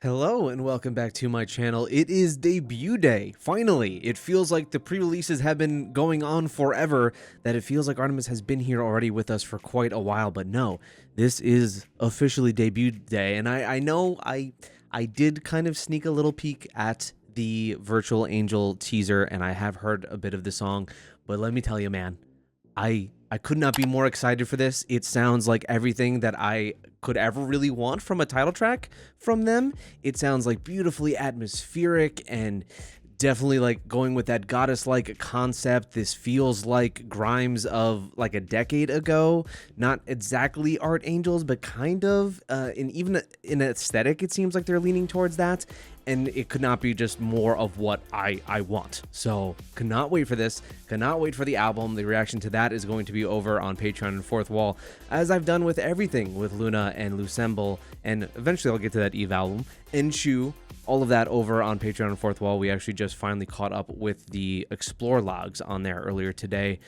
Hello and welcome back to my channel. It is debut day, finally. It feels like the pre-releases have been going on forever, that it feels like ARTMS has been here already with us for quite a while, but no, this is officially debut day, and I know I did kind of sneak a little peek at the Virtual Angel teaser, and I have heard a bit of the song, but let me tell you, man, I could not be more excited for this. It sounds like everything that I could ever really want from a title track from them. It sounds like beautifully atmospheric and definitely like going with that goddess-like concept. This feels like Grimes of like a decade ago. Not exactly Art Angels, but kind of. And even in aesthetic, it seems like they're leaning towards that. And it could not be just more of what I want. So cannot wait for this. Cannot wait for the album. The reaction to that is going to be over on Patreon and Fourth Wall, as I've done with everything with Luna and Lucemble. And eventually I'll get to that Eve album. Enshu, all of that over on Patreon and Fourth Wall. We actually just finally caught up with the Explore logs on there earlier today.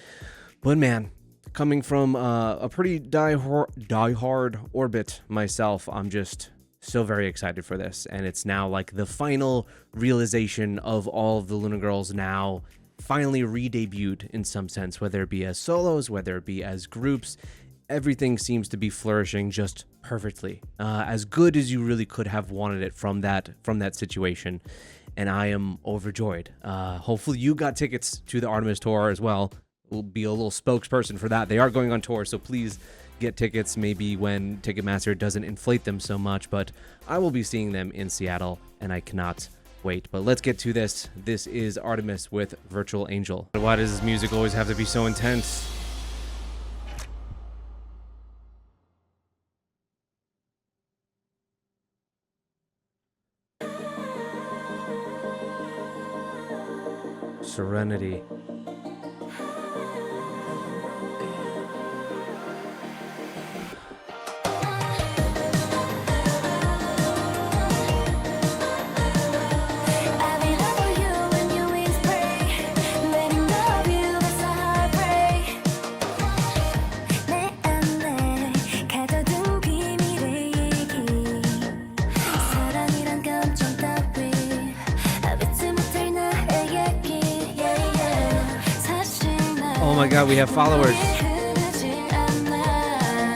But man, coming from a pretty die-hard orbit myself, I'm just so very excited for this, and it's now like the final realization of all of the Luna Girls now finally re-debuted in some sense, whether it be as solos, whether it be as groups. Everything seems to be flourishing just perfectly, as good as you really could have wanted it from that situation, and I am overjoyed. Hopefully you got tickets to the ARTMS tour as well. We'll be a little spokesperson for that. They are going on tour, so please get tickets maybe when Ticketmaster doesn't inflate them so much, but I will be seeing them in Seattle and I cannot wait. But let's get to this. This is ARTMS with Virtual Angel. Why does this music always have to be so intense? Serenity. Oh my god, we have followers.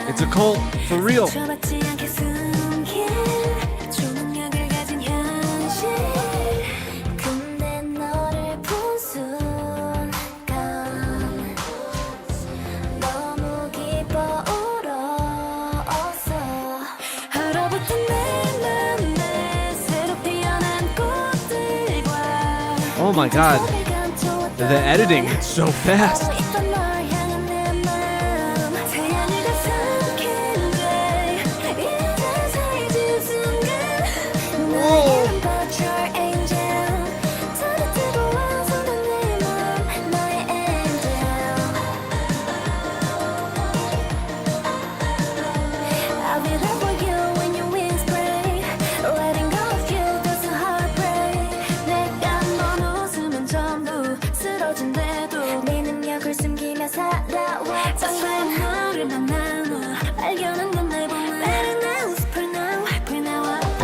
It's a cult, for real. Oh my god. The editing, it's so fast.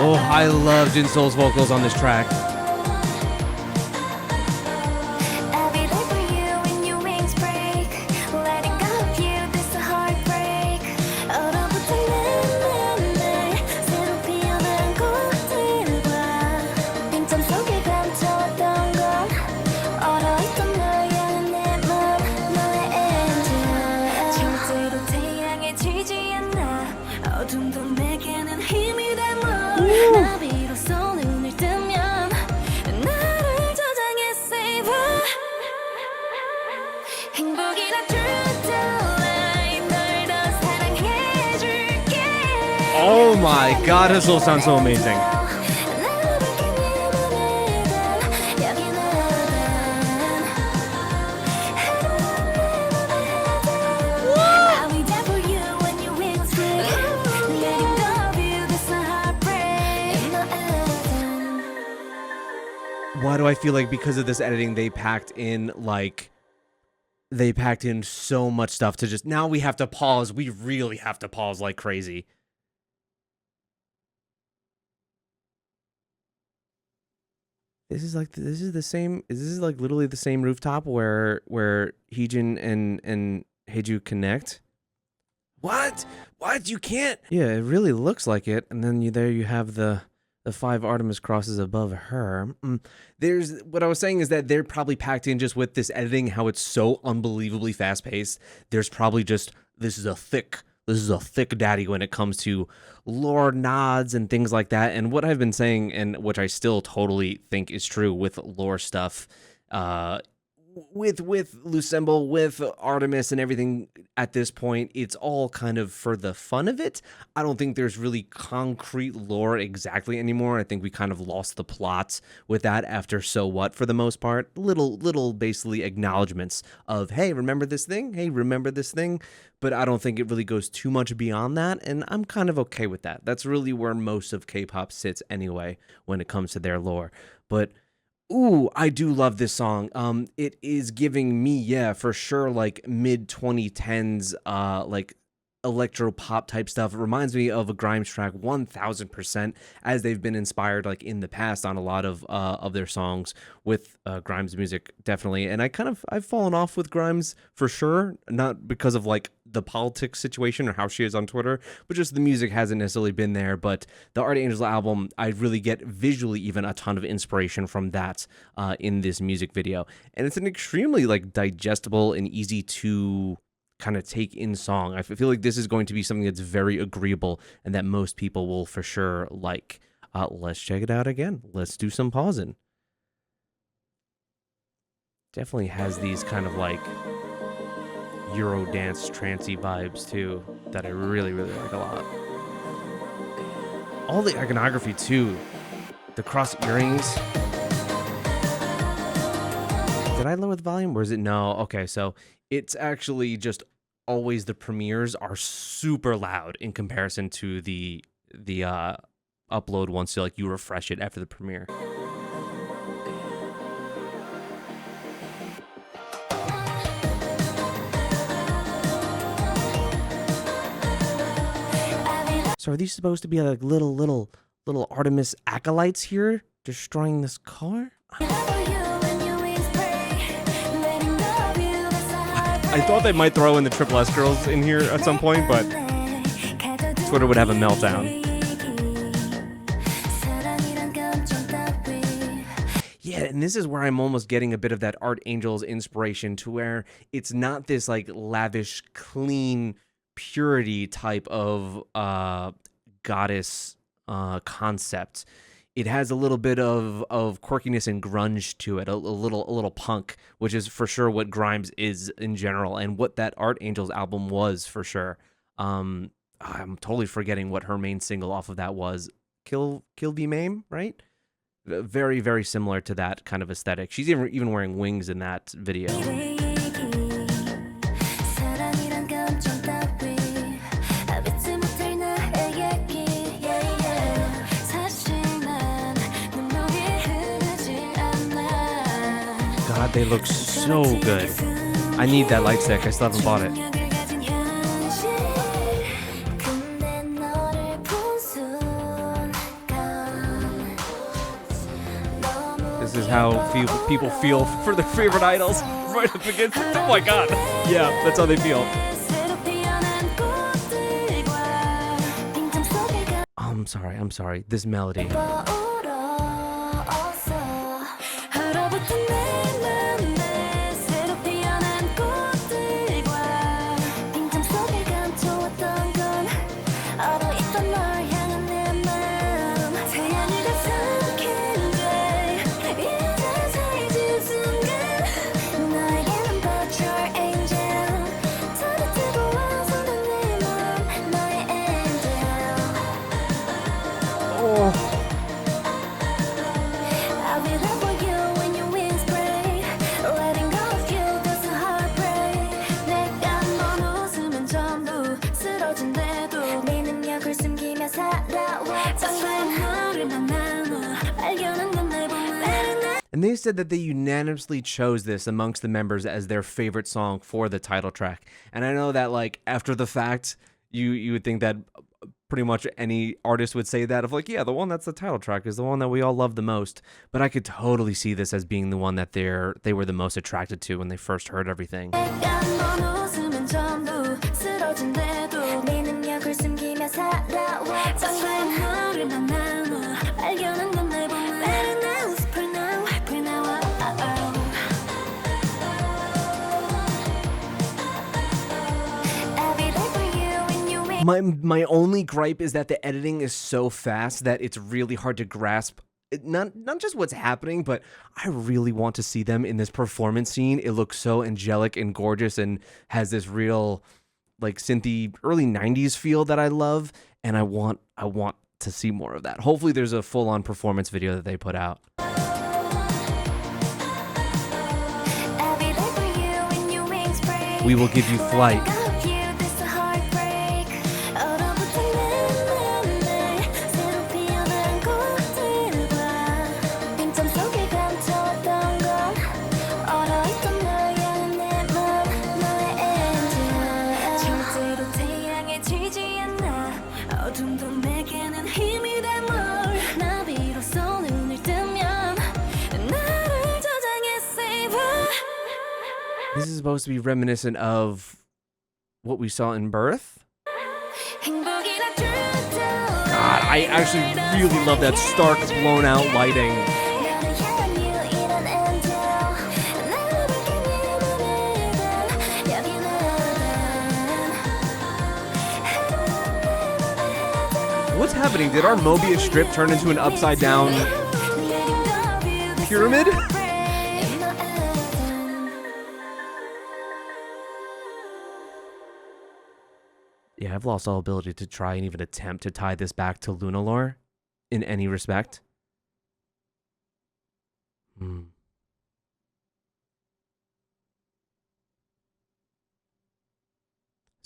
Oh, I love Jinsoul's vocals on this track. Oh my god, this all sounds so amazing. Why do I feel like because of this editing they packed in so much stuff to just now we have to pause. We really have to pause like crazy. this is the same. This is like literally the same rooftop where heejin and heju connect. What? What? You can't? Yeah, it really looks like it. And then there you have the 5 Artemis crosses above her. There's what I was saying is that they're probably packed in just with this editing, how it's so unbelievably fast paced. There's probably just this is a thick daddy when it comes to lore nods and things like that. And what I've been saying, and which I still totally think is true with lore stuff, with Lucemble, with Artemis and everything at this point, it's all kind of for the fun of it. I don't think there's really concrete lore exactly anymore. I think we kind of lost the plot with that after So What for the most part. Little basically acknowledgments of, hey, remember this thing? Hey, remember this thing? But I don't think it really goes too much beyond that, and I'm kind of okay with that. That's really where most of K-pop sits anyway when it comes to their lore. But ooh, I do love this song. It is giving me, yeah, for sure, like mid 2010s, like electro pop type stuff. It reminds me of a Grimes track 1000%, as they've been inspired like in the past on a lot of their songs with Grimes music, definitely. And I've fallen off with Grimes for sure, not because of like the politics situation or how she is on Twitter, but just the music hasn't necessarily been there. But the Art Angels album, I really get visually even a ton of inspiration from that in this music video. And it's an extremely like digestible and easy to kind of take in song. I feel like this is going to be something that's very agreeable and that most people will for sure like. Let's check it out again. Let's do some pausing. Definitely has these kind of like Eurodance trancey vibes too that I really like a lot. All the iconography too. The cross earrings. Did I lower the volume or is it no? Okay, so it's actually just always the premieres are super loud in comparison to the upload once you refresh it after the premiere. So are these supposed to be like little Artemis acolytes here destroying this car? I thought they might throw in the Triple S girls in here at some point, but Twitter would have a meltdown. Yeah, and this is where I'm almost getting a bit of that Art Angels inspiration, to where it's not this like lavish, clean, purity type of goddess concept. It has a little bit of quirkiness and grunge to it, a little punk, which is for sure what Grimes is in general, and what that Art Angels album was for sure. I'm totally forgetting what her main single off of that was. Kill Be Maim, right? Very, very similar to that kind of aesthetic. She's even wearing wings in that video. God, they look so good. I need that light stick. I still haven't bought it. This is how people feel for their favorite idols right up against it. Oh my God. Yeah, that's how they feel. I'm sorry. This melody. And they said that they unanimously chose this amongst the members as their favorite song for the title track. And I know that, like, after the fact, you would think that pretty much any artist would say that of like, yeah, the one that's the title track is the one that we all love the most. But I could totally see this as being the one that they were the most attracted to when they first heard everything. My only gripe is that the editing is so fast that it's really hard to grasp not just what's happening, but I really want to see them in this performance scene. It looks so angelic and gorgeous and has this real like synthy early 90s feel that I love, and I want to see more of that. Hopefully there's a full-on performance video that they put out. We will give you flight. This is supposed to be reminiscent of what we saw in Birth. God, I actually really love that stark, blown out lighting. What's happening? Did our Mobius strip turn into an upside down pyramid? Yeah, I've lost all ability to try and even attempt to tie this back to Luna lore in any respect. So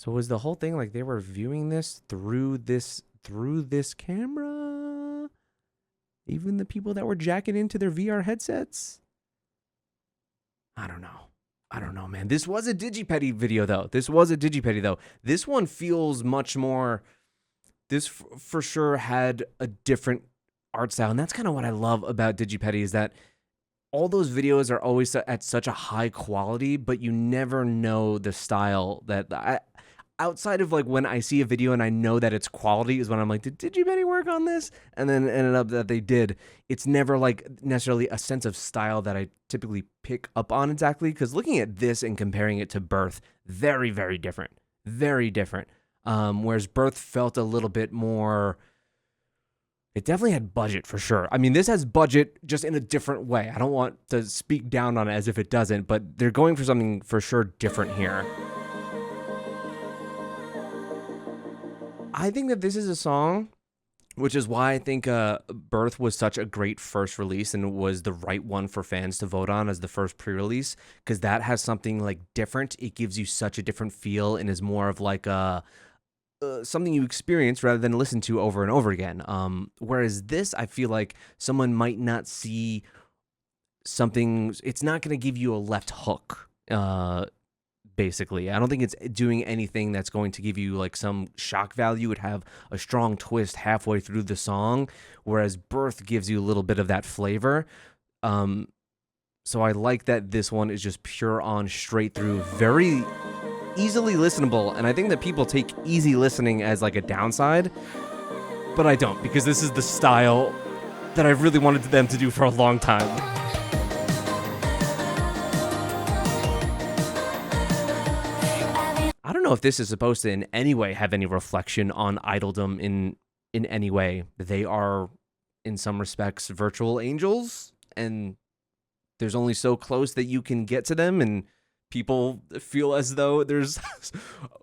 was the whole thing like they were viewing this through this camera? Even the people that were jacking into their VR headsets? I don't know, man. This was a Digipedi video, though. This one feels much more... This for sure had a different art style. And that's kind of what I love about Digipedi, is that all those videos are always at such a high quality, but you never know the style that... outside of like when I see a video and I know that it's quality is when I'm like, did Digipedi work on this? And then ended up that they did. It's never like necessarily a sense of style that I typically pick up on exactly, because looking at this and comparing it to Birth, very, very different. Very different. Whereas Birth felt a little bit more... It definitely had budget for sure. I mean, this has budget just in a different way. I don't want to speak down on it as if it doesn't, but they're going for something for sure different here. I think that this is a song, which is why I think Birth was such a great first release and was the right one for fans to vote on as the first pre-release, because that has something like different. It gives you such a different feel and is more of like something you experience rather than listen to over and over again. Whereas this, I feel like someone might not see something. It's not going to give you a left hook. Basically, I don't think it's doing anything that's going to give you like some shock value. It would have a strong twist halfway through the song, whereas Birth gives you a little bit of that flavor. So I like that this one is just pure on, straight through, very easily listenable. And I think that people take easy listening as like a downside, but I don't, because this is the style that I've really wanted them to do for a long time. I don't know if this is supposed to in any way have any reflection on idoldom in any way. They are, in some respects, virtual angels, and there's only so close that you can get to them, and people feel as though there's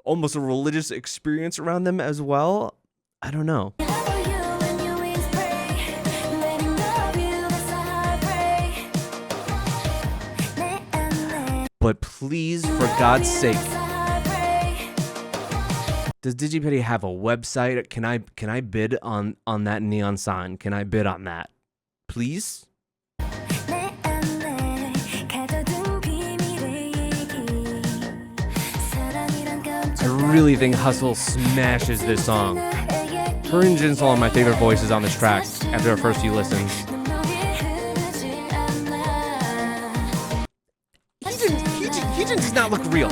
almost a religious experience around them as well. I don't know. But please, for God's sake, does Digipedi have a website? Can I bid on that neon sign? Can I bid on that? Please? I really think Hustle smashes this song. Her and Jin's all my favorite voices on this track after our first few listens. Heejin does not look real.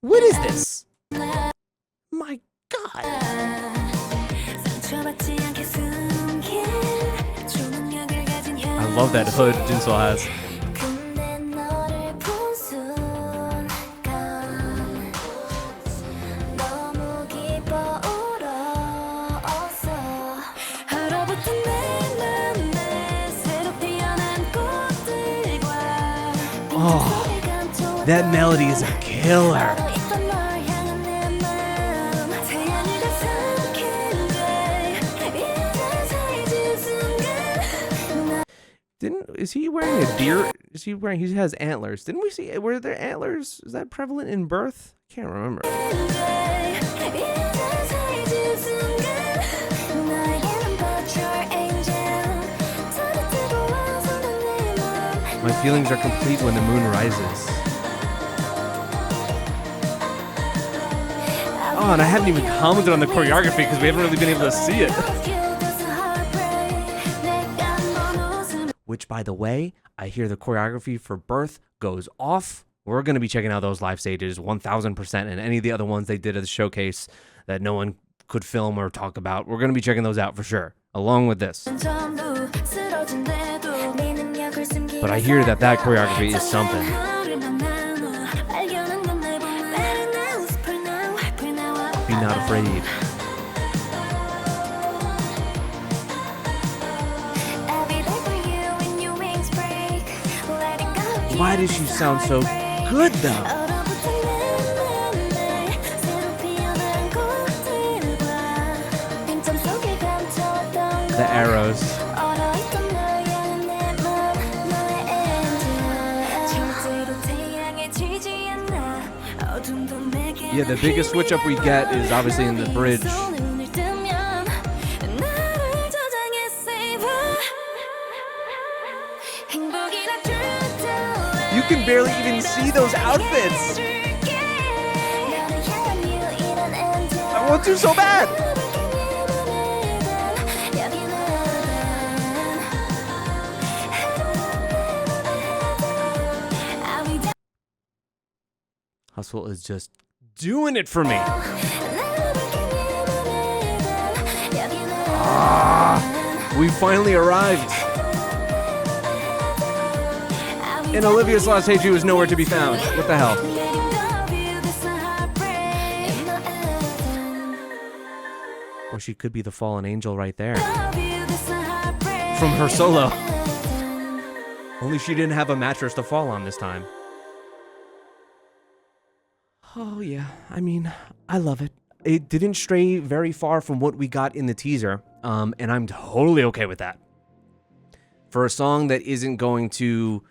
What is this? My God. I love that hood Jinsol has. Oh, that melody is a killer. Is he wearing a deer? Is he wearing? He has antlers. Didn't we see? Were there antlers? Is that prevalent in birth? Can't remember. My feelings are complete when the moon rises. Oh, and I haven't even commented on the choreography because we haven't really been able to see it. Which, by the way, I hear the choreography for Birth goes off. We're going to be checking out those live stages 1000%, and any of the other ones they did at the showcase that no one could film or talk about. We're going to be checking those out for sure, along with this. But I hear that choreography is something. Be not afraid. Why does she sound so good, though? The arrows. Yeah, the biggest switch up we get is obviously in the bridge. You can barely even see those outfits. I want to so bad. Hustle is just doing it for me. We finally arrived. And Olivia's last Heejin was nowhere to be found. What the hell? Or she could be the fallen angel right there. From her solo. Only she didn't have a mattress to fall on this time. Oh yeah, I mean, I love it. It didn't stray very far from what we got in the teaser, and I'm totally okay with that. For a song that isn't going to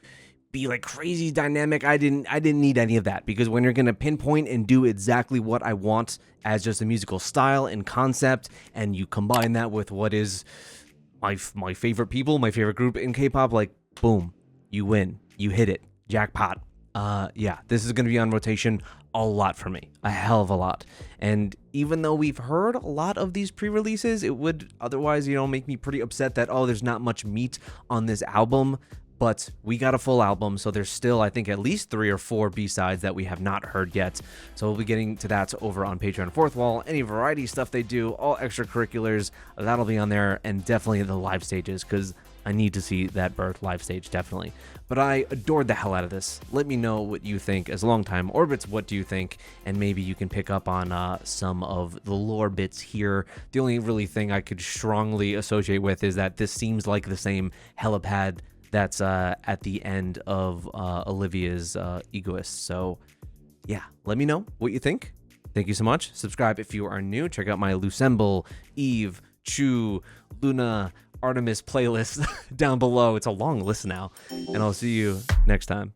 be like crazy dynamic, I didn't need any of that, because when you're gonna pinpoint and do exactly what I want as just a musical style and concept, and you combine that with what is my favorite people, my favorite group in K-pop, like boom, you win, you hit it, jackpot. Yeah, this is gonna be on rotation a lot for me, a hell of a lot. And even though we've heard a lot of these pre-releases, it would otherwise, make me pretty upset that, oh, there's not much meat on this album. But we got a full album, so there's still, I think, at least 3 or 4 B-sides that we have not heard yet. So we'll be getting to that over on Patreon Fourth Wall. Any variety stuff they do, all extracurriculars, that'll be on there, and definitely the live stages, because I need to see that Birth live stage, definitely. But I adored the hell out of this. Let me know what you think. As longtime Orbits, what do you think? And maybe you can pick up on some of the lore bits here. The only really thing I could strongly associate with is that this seems like the same helipad that's at the end of Olivia's Egoist. So yeah, let me know what you think. Thank you so much. Subscribe if you are new. Check out my Lucemble, Eve, Chu, Luna, ARTMS playlist down below. It's a long list now, and I'll see you next time.